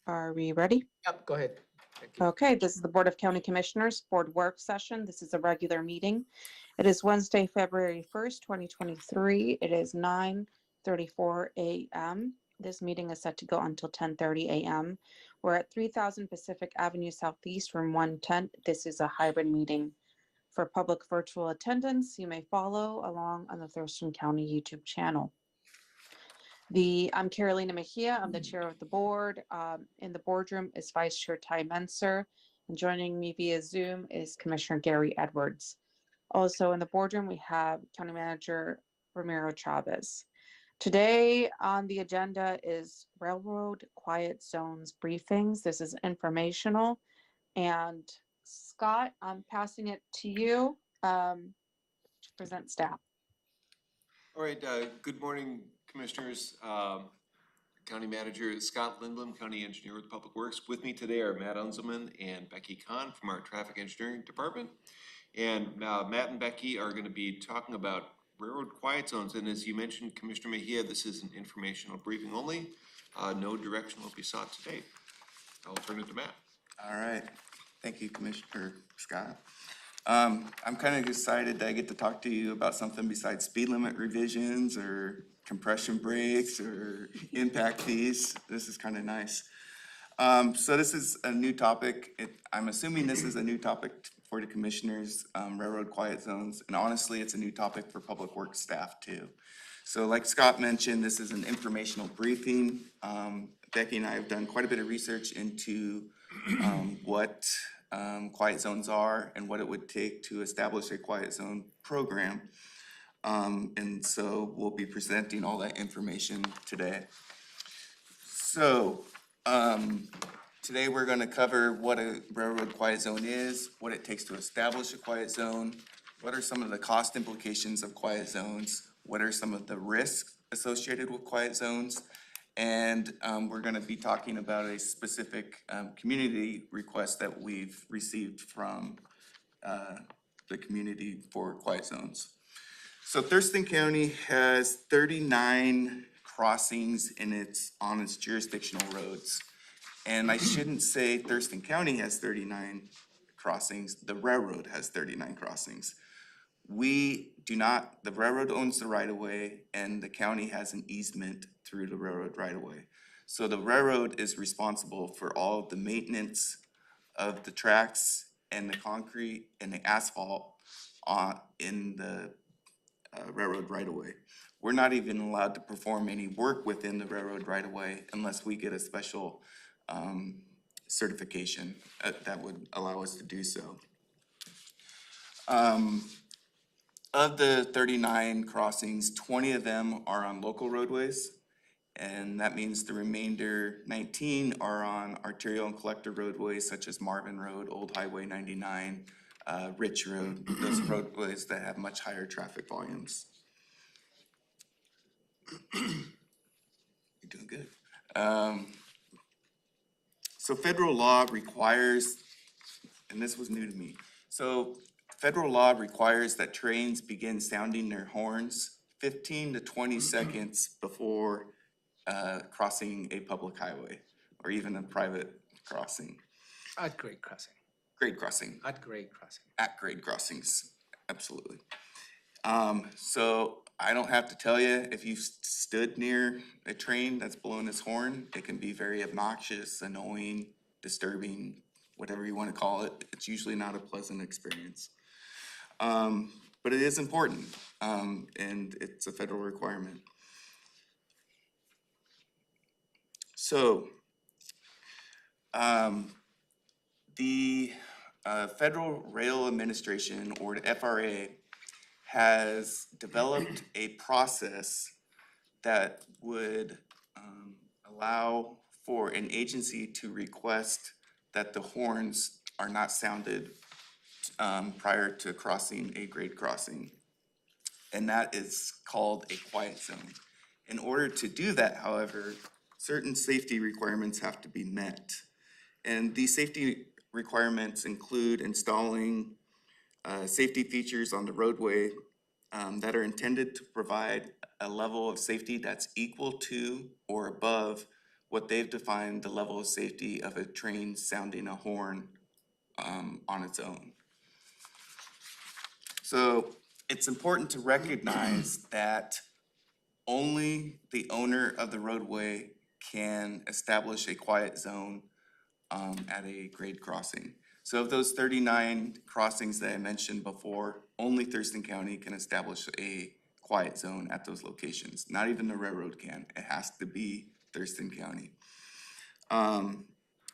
Are we ready? Yep, go ahead. Thank you. Okay, this is the Board of County Commissioners Board Work Session. This is a regular meeting. It is Wednesday, February 1st, 2023. It is 9:34 a.m. This meeting is set to go until 10:30 a.m. We're at 3000 Pacific Avenue Southeast, room 110. This is a hybrid meeting. For public virtual attendance, you may follow along on the Thurston County YouTube channel. I'm Carolina Mejia. I'm the chair of the board. In the boardroom is Vice Chair Ty Menser, and joining me via Zoom is Commissioner Gary Edwards. Also in the boardroom, we have County Manager Ramiro Chavez. Today on the agenda is Railroad Quiet Zones briefings. This is informational. And Scott, I'm passing it to you to present staff. All right, good morning, Commissioners. County Manager Scott Lindblom, County Engineer with Public Works. With me today are Matt Unzelman and Becky Kahn from our Traffic Engineering Department. And Matt and Becky are going to be talking about railroad quiet zones. And as you mentioned, Commissioner Mejia, this is an informational briefing only. No direction will be sought today. I'll turn it to Matt. All right. Thank you, Commissioner Scott. I'm kind of excited that I get to talk to you about something besides speed limit revisions or compression brakes or impact fees. This is kind of nice. So this is a new topic. I'm assuming this is a new topic for the commissioners, railroad quiet zones. And honestly, it's a new topic for public works staff too. So like Scott mentioned, this is an informational briefing. Becky and I have done quite a bit of research into what quiet zones are and what it would take to establish a quiet zone program. And so we'll be presenting all that information today. So today we're going to cover what a railroad quiet zone is, what it takes to establish a quiet zone, what are some of the cost implications of quiet zones, what are some of the risks associated with quiet zones, and we're going to be talking about a specific community request that we've received from the community for quiet zones. So Thurston County has 39 crossings on its jurisdictional roads. And I shouldn't say Thurston County has 39 crossings, the railroad has 39 crossings. We do not, the railroad owns the right of way and the county has an easement through the railroad right of way. So the railroad is responsible for all of the maintenance of the tracks and the concrete and the asphalt in the railroad right of way. We're not even allowed to perform any work within the railroad right of way unless we get a special certification that would allow us to do so. Of the 39 crossings, 20 of them are on local roadways, and that means the remainder 19 are on arterial and collector roadways such as Marvin Road, Old Highway 99, Rich Road, those roadways that have much higher traffic volumes. You're doing good. So federal law requires, and this was new to me, so federal law requires that trains begin sounding their horns 15 to 20 seconds before crossing a public highway or even a private crossing. At grade crossing. Grade crossing. At grade crossing. At grade crossings, absolutely. So I don't have to tell you, if you've stood near a train that's blowing its horn, it can be very obnoxious, annoying, disturbing, whatever you want to call it. It's usually not a pleasant experience. But it is important, and it's a federal requirement. So, the Federal Rail Administration, or the FRA, has developed a process that would allow for an agency to request that the horns are not sounded prior to crossing a grade crossing. And that is called a quiet zone. In order to do that, however, certain safety requirements have to be met. And these safety requirements include installing safety features on the roadway that are intended to provide a level of safety that's equal to or above what they've defined the level of safety of a train sounding a horn on its own. So it's important to recognize that only the owner of the roadway can establish a quiet zone at a grade crossing. So of those 39 crossings that I mentioned before, only Thurston County can establish a quiet zone at those locations. Not even the railroad can. It has to be Thurston County.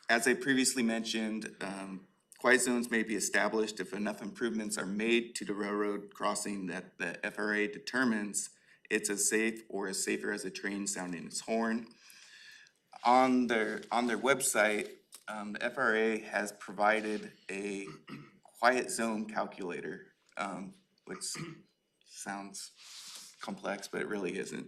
As I previously mentioned, quiet zones may be established if enough improvements are made to the railroad crossing that the FRA determines it's as safe or as safer as a train sounding its horn. On their website, the FRA has provided a quiet zone calculator, which sounds complex, but it really isn't.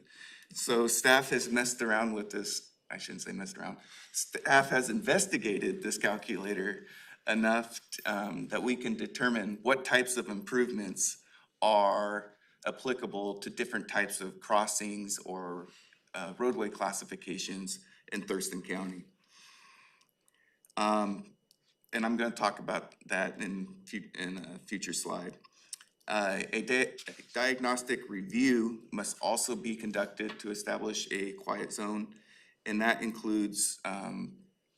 So staff has messed around with this, I shouldn't say messed around. Staff has investigated this calculator enough that we can determine what types of improvements are applicable to different types of crossings or roadway classifications in Thurston County. And I'm gonna talk about that in a future slide. A diagnostic review must also be conducted to establish a quiet zone, and that includes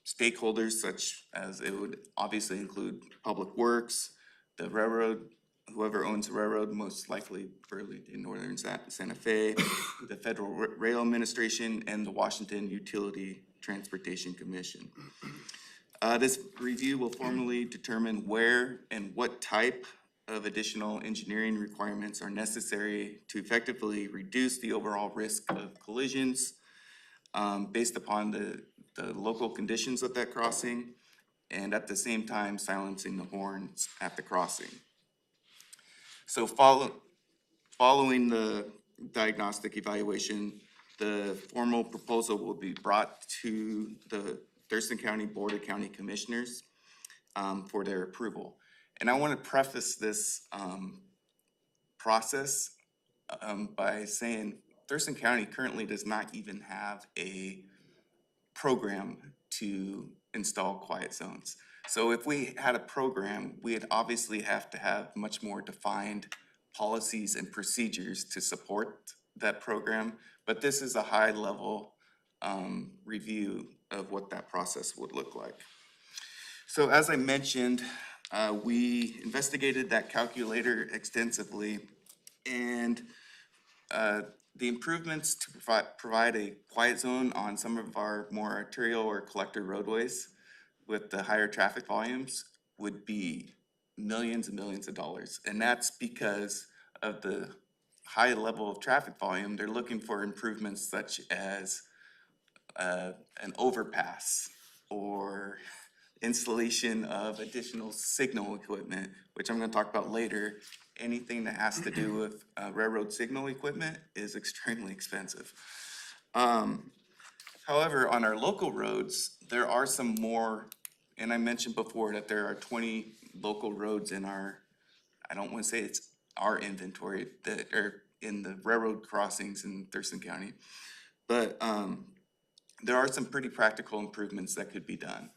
stakeholders such as, it would obviously include Public Works, the railroad, whoever owns the railroad, most likely Burlington Northern Santa Fe, the Federal Rail Administration, and the Washington Utility Transportation Commission. This review will formally determine where and what type of additional engineering requirements are necessary to effectively reduce the overall risk of collisions based upon the local conditions of that crossing, and at the same time silencing the horns at the crossing. So following the diagnostic evaluation, the formal proposal will be brought to the Thurston County Board of County Commissioners for their approval. And I want to preface this process by saying Thurston County currently does not even have a program to install quiet zones. So if we had a program, we'd obviously have to have much more defined policies and procedures to support that program. But this is a high level review of what that process would look like. So as I mentioned, we investigated that calculator extensively, and the improvements to provide a quiet zone on some of our more arterial or collector roadways with the higher traffic volumes would be millions and millions of dollars. And that's because of the high level of traffic volume. They're looking for improvements such as an overpass or installation of additional signal equipment, which I'm gonna talk about later. Anything that has to do with railroad signal equipment is extremely expensive. However, on our local roads, there are some more, and I mentioned before that there are 20 local roads in our, I don't wanna say it's our inventory, that are in the railroad crossings in Thurston County. But there are some pretty practical improvements that could be done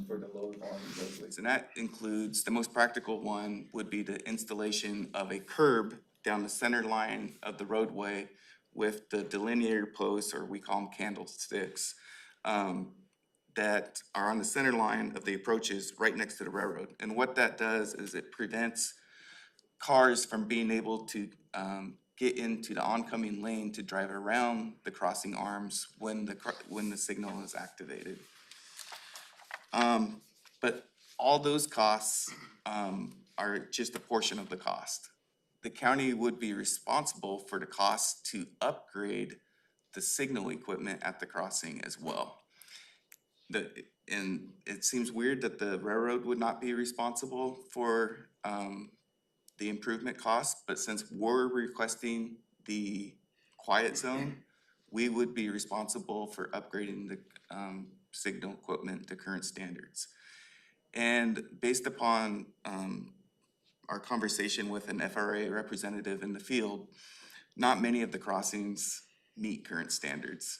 for the lower volume roadways. And that includes, the most practical one would be the installation of a curb down the center line of the roadway with the delineator posts, or we call them candlesticks, that are on the center line of the approaches right next to the railroad. And what that does is it prevents cars from being able to get into the oncoming lane to drive around the crossing arms when the signal is activated. But all those costs are just a portion of the cost. The county would be responsible for the cost to upgrade the signal equipment at the crossing as well. And it seems weird that the railroad would not be responsible for the improvement costs, but since we're requesting the quiet zone, we would be responsible for upgrading the signal equipment to current standards. And based upon our conversation with an FRA representative in the field, not many of the crossings meet current standards.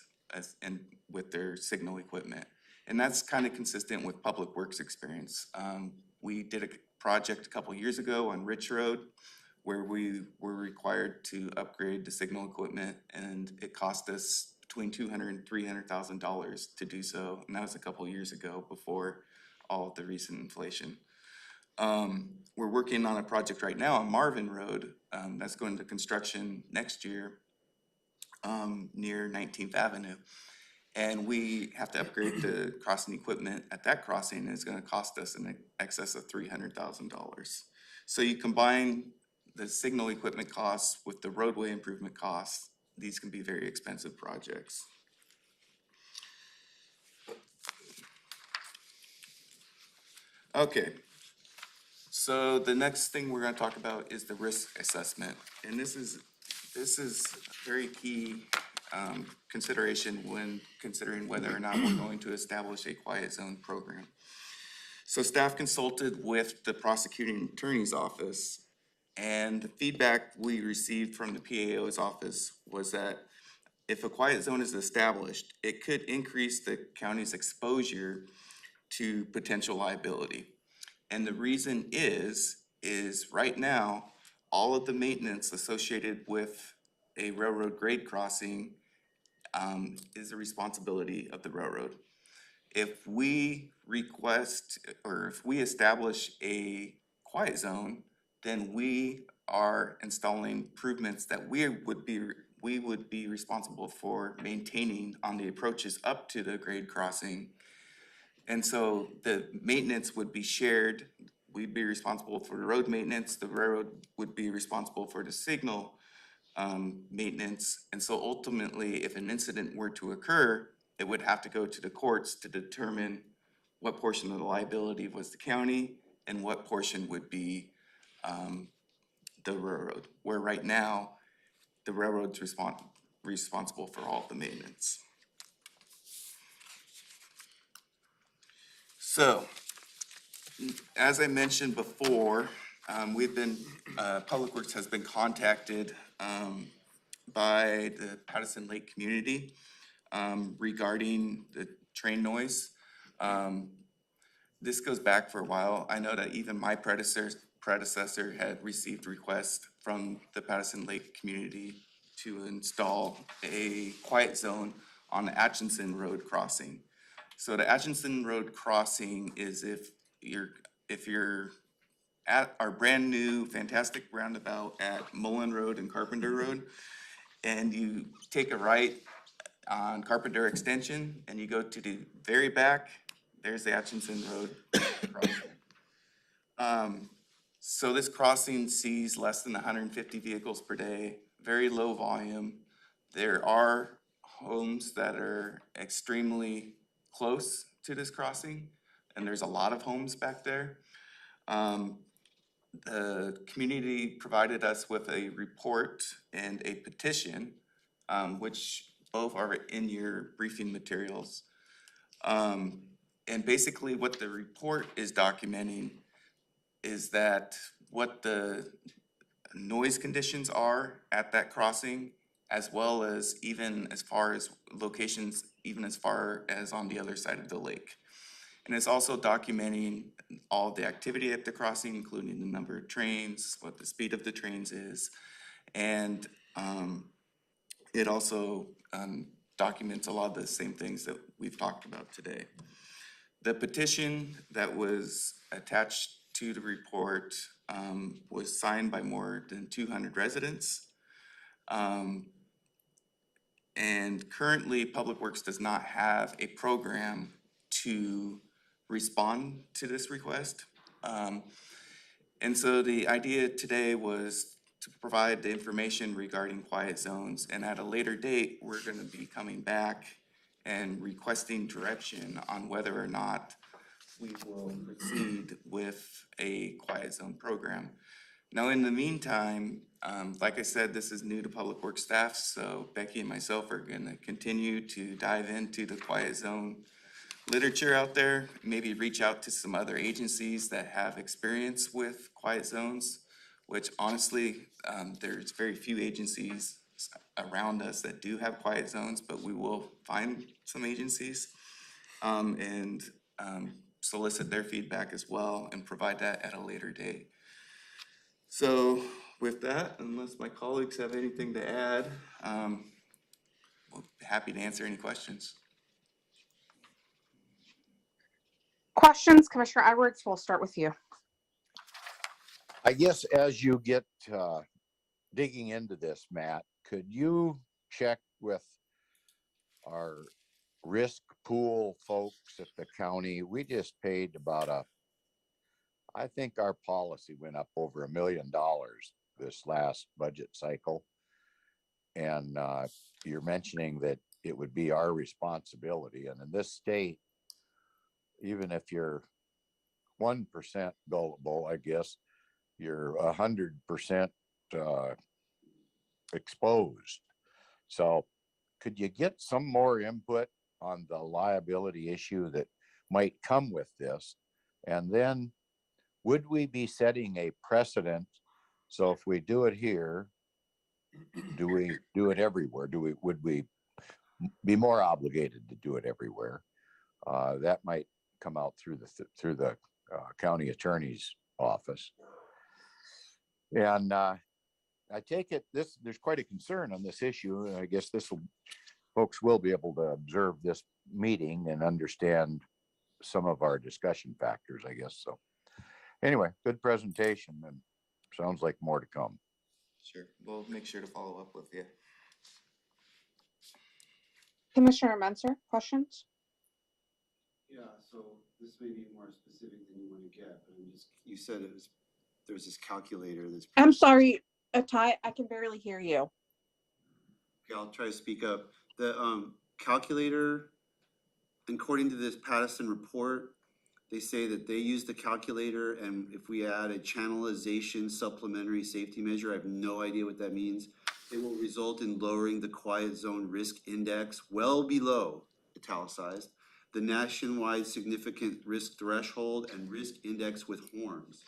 And with their signal equipment. And that's kind of consistent with Public Works experience. We did a project a couple years ago on Rich Road where we were required to upgrade the signal equipment, and it cost us between $200,000 and $300,000 to do so. And that was a couple years ago before all of the recent inflation. We're working on a project right now on Marvin Road, that's going to construction next year, near 19th Avenue. And we have to upgrade the crossing equipment at that crossing, and it's gonna cost us in excess of $300,000. So you combine the signal equipment costs with the roadway improvement costs, these can be very expensive projects. Okay, so the next thing we're gonna talk about is the risk assessment. And this is a very key consideration when considering whether or not we're going to establish a quiet zone program. So staff consulted with the prosecuting attorney's office, and the feedback we received from the PAO's office was that if a quiet zone is established, it could increase the county's exposure to potential liability. And the reason is right now, all of the maintenance associated with a railroad grade crossing is the responsibility of the railroad. If we request, or if we establish a quiet zone, then we are installing improvements that we would be responsible for maintaining on the approaches up to the grade crossing. And so the maintenance would be shared. We'd be responsible for the road maintenance. The railroad would be responsible for the signal maintenance. And so ultimately, if an incident were to occur, it would have to go to the courts to determine what portion of the liability was the county and what portion would be the railroad, where right now, the railroad's responsible for all the maintenance. So, as I mentioned before, Public Works has been contacted by the Patterson Lake community regarding the train noise. This goes back for a while. I know that even my predecessor had received requests from the Patterson Lake community to install a quiet zone on the Atchison Road crossing. So the Atchison Road crossing is if you're at our brand new fantastic roundabout at Mullen Road and Carpenter Road, and you take a right on Carpenter Extension and you go to the very back, there's the Atchison Road crossing. So this crossing sees less than 150 vehicles per day, very low volume. There are homes that are extremely close to this crossing, and there's a lot of homes back there. The community provided us with a report and a petition, which both are in your briefing materials. And basically what the report is documenting is that what the noise conditions are at that crossing, as well as even as far as locations, even as far as on the other side of the lake. And it's also documenting all the activity at the crossing, including the number of trains, what the speed of the trains is, and it also documents a lot of the same things that we've talked about today. The petition that was attached to the report was signed by more than 200 residents. And currently, Public Works does not have a program to respond to this request. And so the idea today was to provide the information regarding quiet zones, and at a later date, we're gonna be coming back and requesting direction on whether or not we will proceed with a quiet zone program. Now, in the meantime, like I said, this is new to Public Works staff, so Becky and myself are gonna continue to dive into the quiet zone literature out there, maybe reach out to some other agencies that have experience with quiet zones, which honestly, there's very few agencies around us that do have quiet zones, but we will find some agencies and solicit their feedback as well and provide that at a later date. So with that, unless my colleagues have anything to add, we'll be happy to answer any questions. Questions, Commissioner Edwards, we'll start with you. I guess as you get digging into this, Matt, could you check with our risk pool folks at the county? We just paid about I think our policy went up over $1 million this last budget cycle. And you're mentioning that it would be our responsibility. And in this state, even if you're 1% gullible, I guess, you're 100% exposed. So could you get some more input on the liability issue that might come with this? And then would we be setting a precedent? So if we do it here, do we do it everywhere? Would we be more obligated to do it everywhere? That might come out through the county attorney's office. And I take it there's quite a concern on this issue. And I guess folks will be able to observe this meeting and understand some of our discussion factors, I guess. So anyway, good presentation, and sounds like more to come. Sure, we'll make sure to follow up with you. Commissioner Menzer, questions? Yeah, so this may be more specific than you want to get, but you said there's this calculator that's. I'm sorry, Ty, I can barely hear you. Okay, I'll try to speak up. The calculator, according to this Pattison report, they say that they use the calculator, and if we add a channelization supplementary safety measure, I have no idea what that means, it will result in lowering the quiet zone risk index well below, italicized, the nationwide significant risk threshold and risk index with horns.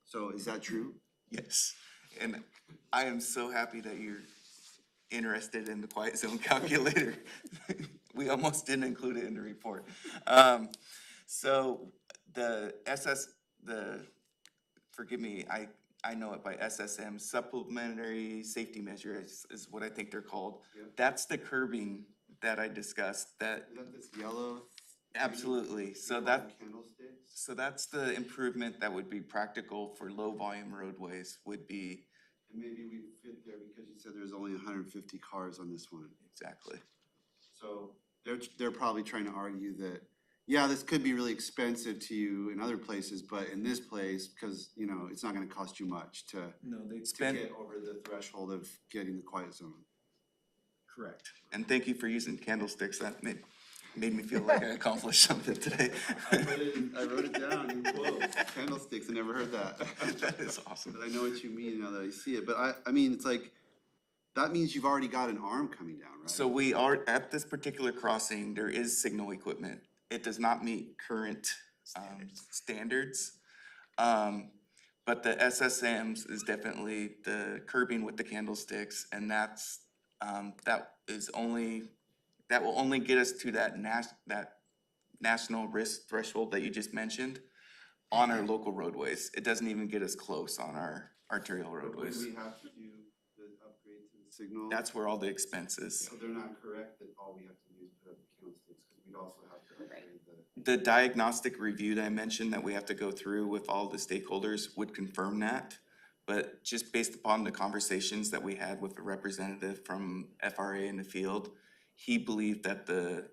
So is that true? Yes, and I am so happy that you're interested in the quiet zone calculator. We almost didn't include it in the report. So forgive me, I know it by SSM, supplementary safety measure is what I think they're called. Yep. That's the curbing that I discussed that. Is that this yellow? Absolutely, so that's the improvement that would be practical for low volume roadways would be. And maybe we fit there because you said there's only 150 cars on this one. Exactly. So they're probably trying to argue that, yeah, this could be really expensive to you in other places, but in this place, because, you know, it's not gonna cost you much to get over the threshold of getting the quiet zone. Correct. And thank you for using candlesticks. That made me feel like I accomplished something today. I wrote it down in quotes, candlesticks, I never heard that. That is awesome. But I know what you mean now that I see it, but I mean, it's like, that means you've already got an arm coming down, right? So we are, at this particular crossing, there is signal equipment. It does not meet current standards. But the SSMs is definitely the curbing with the candlesticks, and that will only get us to that national risk threshold that you just mentioned on our local roadways. It doesn't even get us close on our arterial roadways. Do we have to do the upgrade to the signal? That's where all the expense is. So they're not correct that all we have to do is put up the candlesticks, because we'd also have to upgrade The diagnostic review that I mentioned that we have to go through with all the stakeholders would confirm that. But just based upon the conversations that we had with a representative from FRA in the field, he believed that the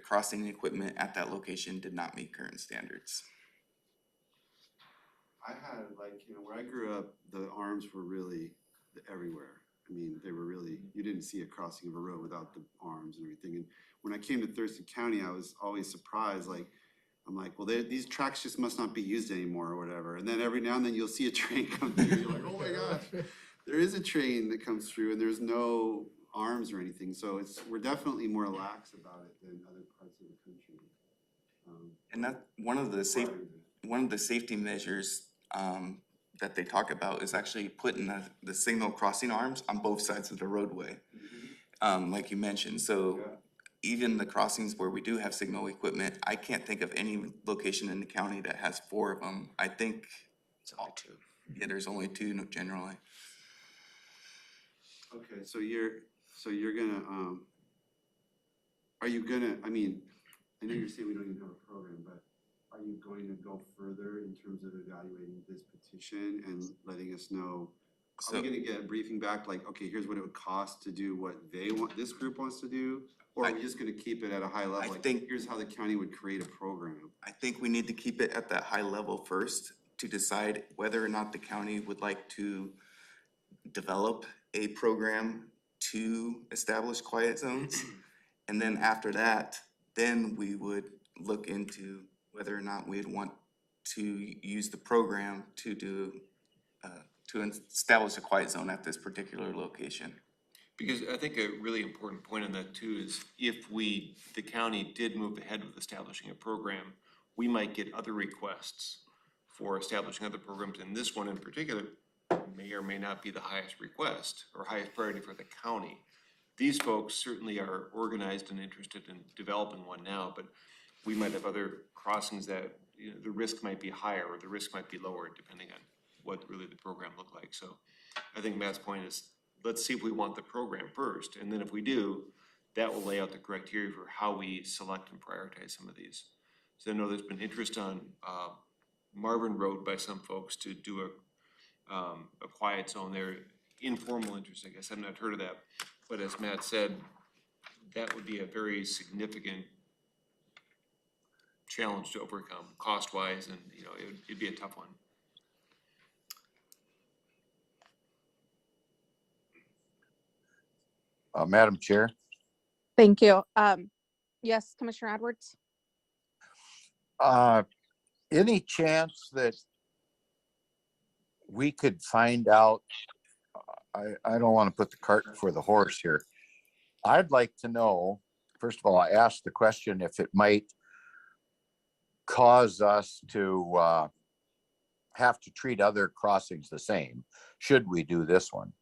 crossing equipment at that location did not meet current standards. I had, like, you know, where I grew up, the arms were really everywhere. I mean, they were really, you didn't see a crossing of a road without the arms and everything. And when I came to Thurston County, I was always surprised, like, I'm like, well, these tracks just must not be used anymore or whatever. And then every now and then you'll see a train come through, you're like, oh my gosh, there is a train that comes through and there's no arms or anything. So we're definitely more lax about it than other parts of the country. And that one of the safety measures that they talk about is actually putting the signal crossing arms on both sides of the roadway. Like you mentioned, so even the crossings where we do have signal equipment, I can't think of any location in the county that has 4 of them. I think, It's only two. yeah, there's only 2 generally. Okay, so you're gonna, are you gonna, I mean, I know you're saying we don't even have a program, but are you going to go further in terms of evaluating this petition and letting us know? Are we So, gonna get a briefing back, like, okay, here's what it would cost to do what they want, this group wants to do? Or are we just gonna keep it at a high level, like, think- here's how the county would create a program? I think we need to keep it at that high level first to decide whether or not the county would like to develop a program to establish quiet zones. And then after that, then we would look into whether or not we'd want to use the program to to establish a quiet zone at this particular location. Because I think a really important point on that too is if the county did move ahead with establishing a program, we might get other requests for establishing other programs, and this one in particular may or may not be the highest request or highest priority for the county. These folks certainly are organized and interested in developing one now, but we might have other crossings that, you know, the risk might be higher or the risk might be lower depending on what really the program looked like. So I think Matt's point is, let's see if we want the program first, and then if we do, that will lay out the criteria for how we select and prioritize some of these. So I know there's been interest on Marvin Road by some folks to do a quiet zone there, informal interest, I guess, I've not heard of that. But as Matt said, that would be a very significant challenge to overcome cost-wise, and, you know, it'd be a tough one. Madam Chair, Thank you. Yes, Commissioner Edwards? any chance that we could find out, I don't want to put the cart before the horse here. I'd like to know, first of all, I asked the question if it might cause us to have to treat other crossings the same, should we do this one?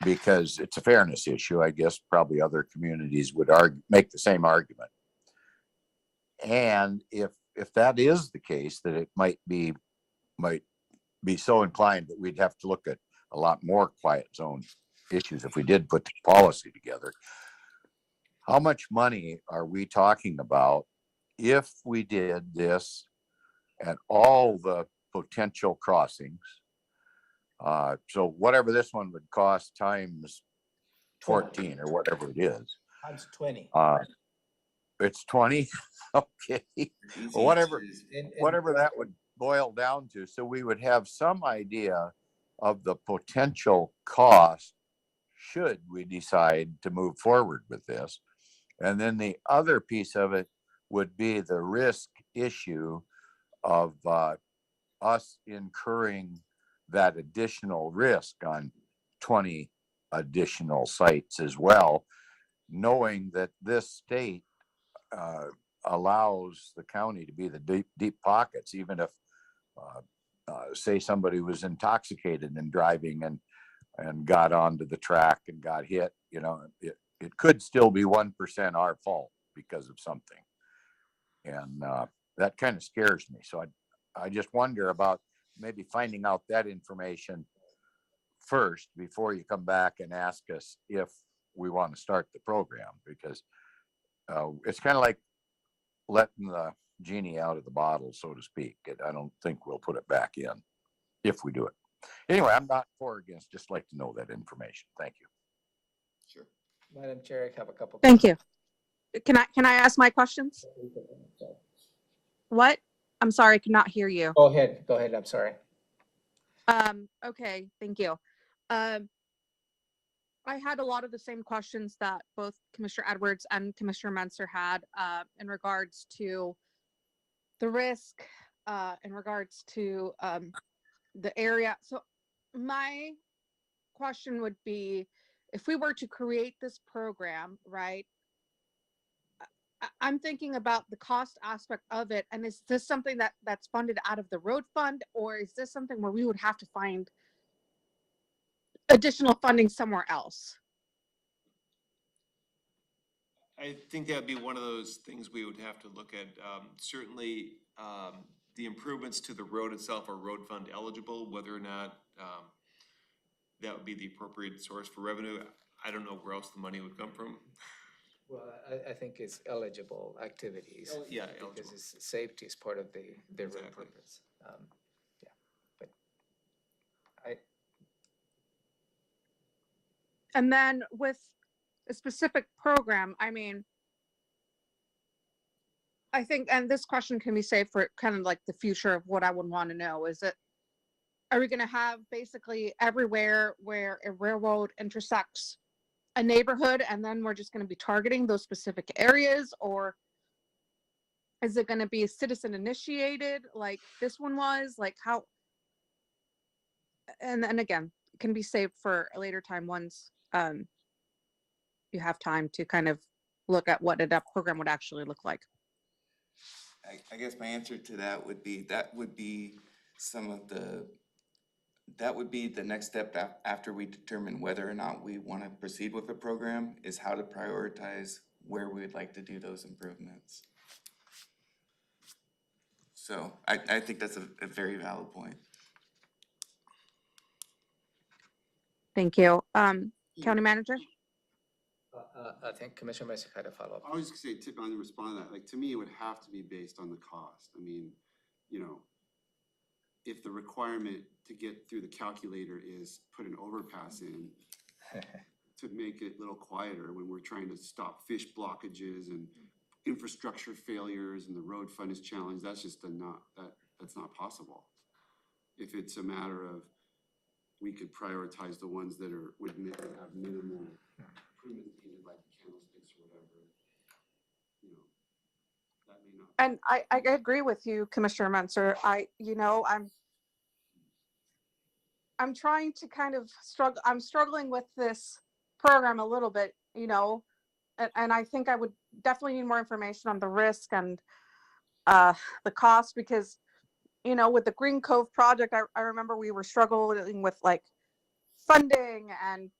Because it's a fairness issue, I guess probably other communities would make the same argument. And if that is the case, that it might be so inclined that we'd have to look at a lot more quiet zone issues if we did put the policy together. How much money are we talking about if we did this at all the potential crossings? So whatever this one would cost times 14 or whatever it is. Times 20. It's 20. Okay. Well, whatever that would boil down to. So we would have some idea of the potential cost should we decide to move forward with this. And then the other piece of it would be the risk issue of us incurring that additional risk on 20 additional sites as well, knowing that this state allows the county to be the deep pockets, even if say somebody was intoxicated and driving and got onto the track and got hit, you know, it could still be 1% our fault because of something. And that kind of scares me. So I just wonder about maybe finding out that information first before you come back and ask us if we want to start the program, because it's kind of like letting the genie out of the bottle, so to speak. I don't think we'll put it back in if we do it. Anyway, I'm not for or against, just like to know that information. Thank you. Sure. Madam Chair, I have a couple. Thank you. Can I ask my questions? What? I'm sorry, I could not hear you. Go ahead, I'm sorry. Okay, thank you. I had a lot of the same questions that both Commissioner Edwards and Commissioner Menser had in regards to the risk, in regards to the area. So my question would be, if we were to create this program, right? I'm thinking about the cost aspect of it, and is this something that's funded out of the road fund, or is this something where we would have to find additional funding somewhere else? I think that'd be one of those things we would have to look at. Certainly, the improvements to the road itself are road fund eligible, whether or not, that would be the appropriate source for revenue. I don't know where else the money would come from. Well, I think it's eligible activities. Yeah, Because eligible. it's, safety is part of the road Exactly. purpose. Yeah, but I, And then with a specific program, I mean, I think, and this question can be saved for kind of like the future of what I would want to know, is it, are we going to have basically everywhere where a railroad intersects a neighborhood, and then we're just going to be targeting those specific areas, or is it going to be citizen initiated like this one was? Like how, and then again, it can be saved for a later time once you have time to kind of look at what that program would actually look like. I guess my answer to that would be some of the, that would be the next step after we determine whether or not we want to proceed with the program, is how to prioritize where we would like to do those improvements. So I think that's a very valid point. Thank you. County Manager? I think Commissioner Mesa had a follow-up. I was just gonna say, tip on the respond to that, like, to me, it would have to be based on the cost. I mean, you know, if the requirement to get through the calculator is put an overpass in to make it a little quieter when we're trying to stop fish blockages and infrastructure failures and the road fund is challenged, that's just that's not possible. If it's a matter of, we could prioritize the ones that would have minimal improvements needed, like candlesticks or whatever, you know, that may not. And I agree with you, Commissioner Menser. I'm trying to kind of I'm struggling with this program a little bit, and I think I would definitely need more information on the risk and the cost, because, with the Green Cove project, I remember we were struggling with like funding, and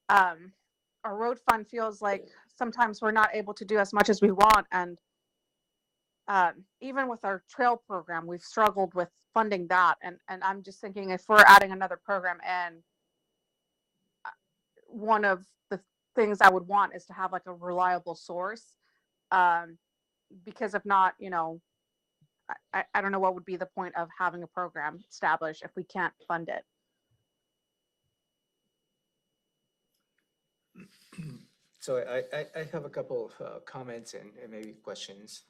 our road fund feels like sometimes we're not able to do as much as we want. And even with our trail program, we've struggled with funding that. And I'm just thinking, if we're adding another program in, one of the things I would want is to have like a reliable source. Because if not, I don't know what would be the point of having a program established if we can't fund it. So I have a couple of comments and maybe questions.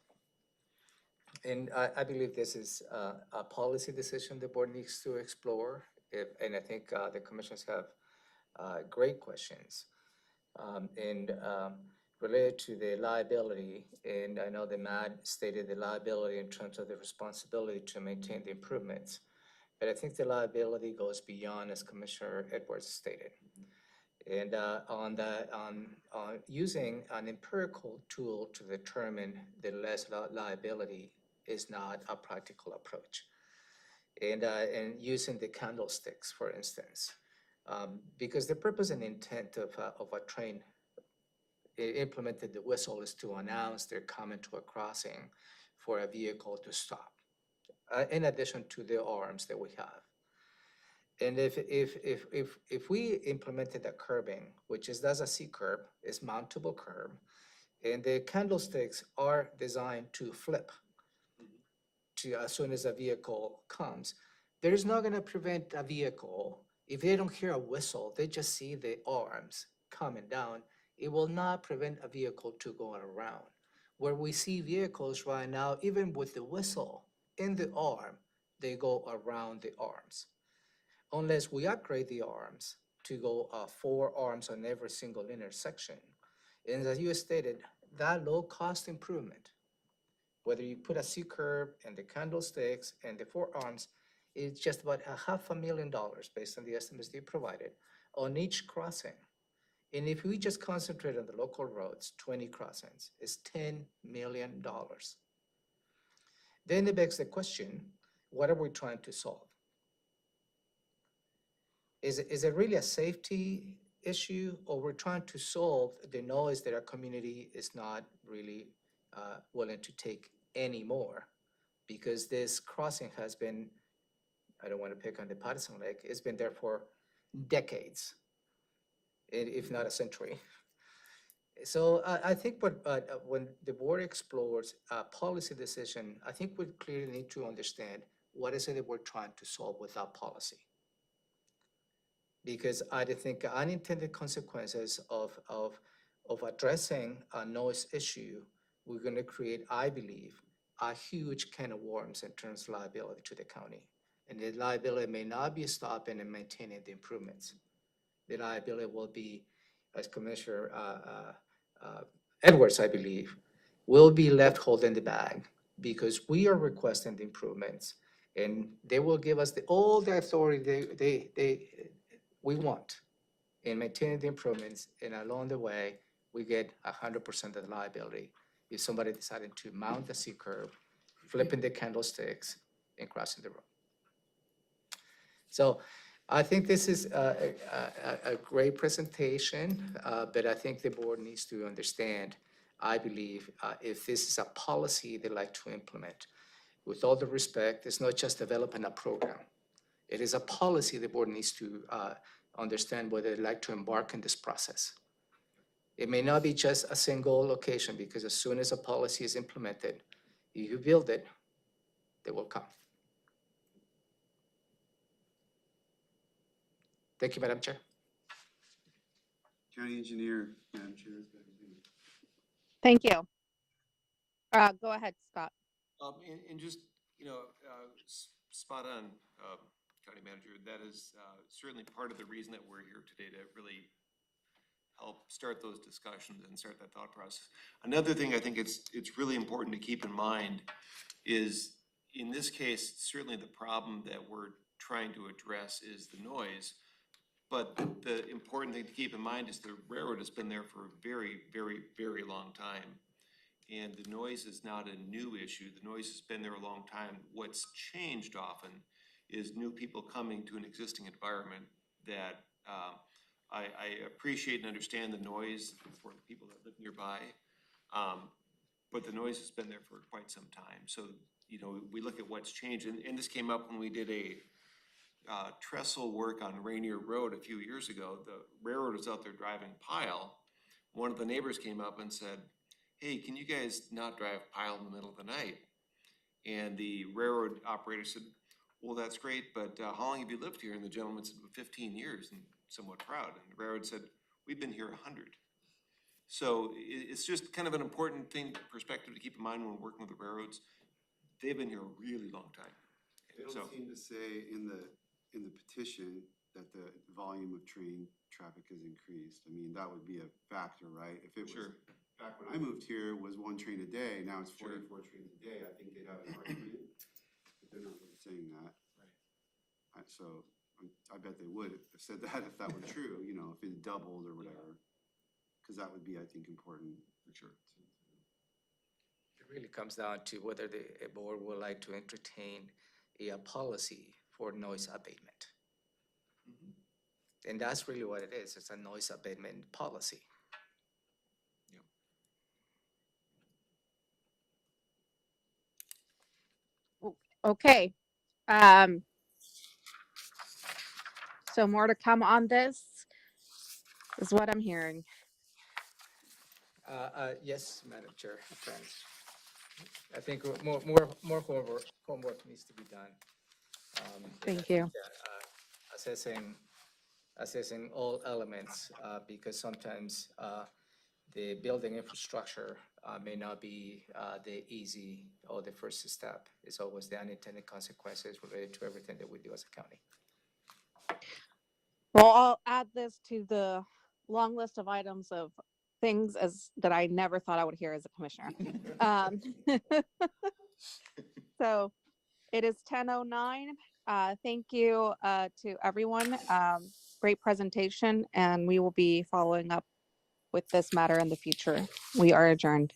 And I believe this is a policy decision the board needs to explore. And I think the commissioners have great questions. Related to the liability, and I know the MAD stated the liability in terms of the responsibility to maintain the improvements. But I think the liability goes beyond, as Commissioner Edwards stated. And on using an empirical tool to determine the less liability is not a practical approach. And using the candlesticks, for instance, because the purpose and intent of a train implemented the whistle is to announce they're coming to a crossing for a vehicle to stop, in addition to the arms that we have. And if we implemented a curbing, which is that's a C curb, is mountable curb, and the candlesticks are designed to flip to as soon as a vehicle comes, there is not going to prevent a vehicle, if they don't hear a whistle, they just see the arms coming down, it will not prevent a vehicle to go around. Where we see vehicles right now, even with the whistle in the arm, they go around the arms. Unless we upgrade the arms to go 4 arms on every single intersection. And as you stated, that low cost improvement, whether you put a C curb and the candlesticks and the 4 arms, it's just about $500,000 based on the estimates they provided on each crossing. And if we just concentrate on the local roads, 20 crossings, it's $10 million. Then it begs the question, what are we trying to solve? Is it really a safety issue, or we're trying to solve the noise that our community is not really willing to take anymore? Because this crossing has been, I don't want to pick on the Patterson Lake, it's been there for decades, if not a century. So I think when the board explores a policy decision, I think we clearly need to understand what is it that we're trying to solve with that policy. Because I think unintended consequences of addressing a noise issue, we're gonna create, I believe, a huge can of worms in terms of liability to the county. And the liability may not be stopping and maintaining the improvements. The liability will be, as Commissioner Edwards, I believe, will be left holding the bag because we are requesting the improvements and they will give us all the authority we want in maintaining the improvements, and along the way, we get 100% of the liability if somebody decided to mount the C curve, flipping the candlesticks, and crossing the road. So I think this is a great presentation, but I think the board needs to understand, I believe, if this is a policy they'd like to implement. With all the respect, it's not just developing a program. It is a policy the board needs to understand whether they'd like to embark in this process. It may not be just a single location, because as soon as a policy is implemented, you build it, they will come. Thank you, Madam Chair. County Engineer, Madam Chair. is back to you. Thank you. Go ahead, Scott. And just, spot on, County Manager, that is certainly part of the reason that we're here today, to really help start those discussions and start that thought process. Another thing I think it's really important to keep in mind is, in this case, certainly the problem that we're trying to address is the noise. But the important thing to keep in mind is the railroad has been there for a very, very, very long time. And the noise is not a new issue. The noise has been there a long time. What's changed often is new people coming to an existing environment that I appreciate and understand the noise for the people that live nearby. But the noise has been there for quite some time. So, we look at what's changed. And this came up when we did a trestle work on Rainier Road a few years ago. The railroad was out there driving pile. One of the neighbors came up and said, "Hey, can you guys not drive pile in the middle of the night?" And the railroad operator said, "Well, that's great, but how long have you lived here?" And the gentleman said, 15 years, and somewhat proud. And the railroad said, "We've been here 100. So it's just kind of an important perspective to keep in mind when we're working with the railroads. They've been here a really long time. They So, don't seem to say in the petition that the volume of train traffic has increased. I mean, that would be a factor, right? If it was, Sure. back when I moved here, it was 1 train a day, now it's Sure. 44 trains a day, I think they'd have an argument, but they're not really saying that. Right. So I bet they would have said that if that were true, if it doubled or whatever. Because that would be, I think, important. For sure. It really comes down to whether the board would like to entertain a policy for noise abatement. And that's really what it is. It's a noise abatement policy. Okay. So more to come on this is what I'm hearing. Yes, Madam Chair, friends. I think more homework needs to be done. Thank you. Assessing all elements, because sometimes the building infrastructure may not be the easy or the first step. It's always the unintended consequences related to everything that we do as a county. Well, I'll add this to the long list of items of things that I never thought I would hear as a commissioner. So it is 10:09. Thank you to everyone. Great presentation, and we will be following up with this matter in the future. We are adjourned.